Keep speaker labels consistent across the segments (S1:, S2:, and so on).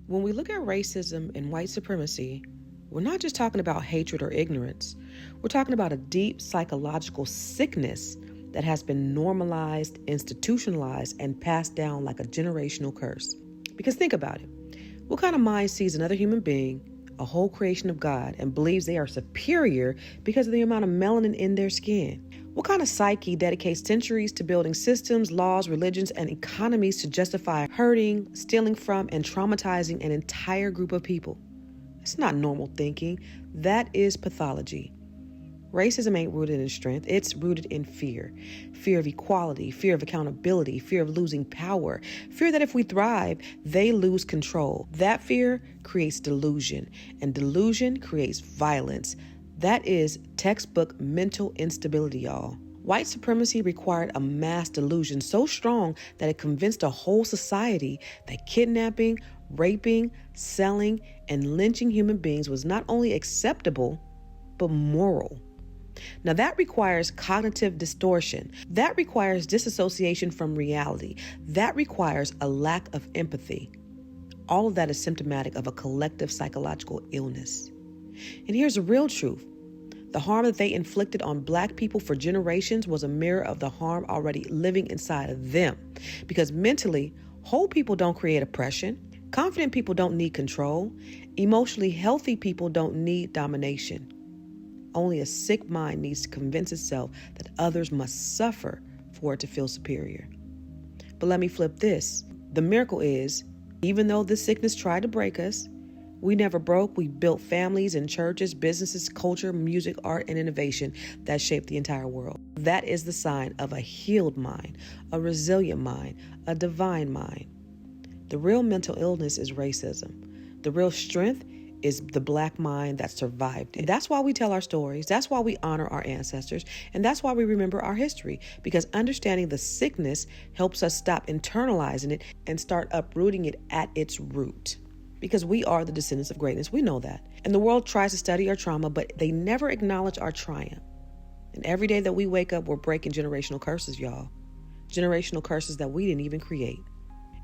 S1: When we look at racism and white supremacy, we're not just talking about hatred or ignorance. We're talking about a deep psychological sickness that has been normalized, institutionalized, and passed down like a generational curse. Because think about it. What kind of mind sees another human being, a whole creation of God, and believes they are superior because of the amount of melanin in their skin? What kind of psyche dedicates centuries to building systems, laws, religions, and economies to justify hurting, stealing from, and traumatizing an entire group of people? It's not normal thinking. That is pathology. Racism ain't rooted in strength. It's rooted in fear. Fear of equality, fear of accountability, fear of losing power, fear that if we thrive, they lose control. That fear creates delusion, and delusion creates violence. That is textbook mental instability, y'all. White supremacy required a mass delusion so strong that it convinced a whole society that kidnapping, raping, selling, and lynching human beings was not only acceptable, but moral. Now that requires cognitive distortion. That requires disassociation from reality. That requires a lack of empathy. All of that is symptomatic of a collective psychological illness. And here's the real truth. The harm that they inflicted on Black people for generations was a mirror of the harm already living inside of them. Because mentally, whole people don't create oppression. Confident people don't need control. Emotionally healthy people don't need domination. Only a sick mind needs to convince itself that others must suffer for it to feel superior. But let me flip this. The miracle is, even though this sickness tried to break us, we never broke. We built families and churches, businesses, culture, music, art, and innovation that shaped the entire world. That is the sign of a healed mind, a resilient mind, a divine mind. The real mental illness is racism. The real strength is the Black mind that survived. And that's why we tell our stories. That's why we honor our ancestors. And that's why we remember our history. Because understanding the sickness helps us stop internalizing it and start uprooting it at its root. Because we are the descendants of greatness. We know that. And the world tries to study our trauma, but they never acknowledge our triumph. And every day that we wake up, we're breaking generational curses, y'all. Generational curses that we didn't even create.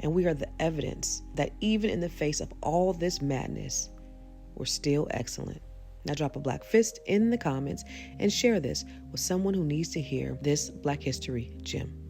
S1: And we are the evidence that even in the face of all this madness, we're still excellent. Now drop a Black fist in the comments and share this with someone who needs to hear this Black History gem.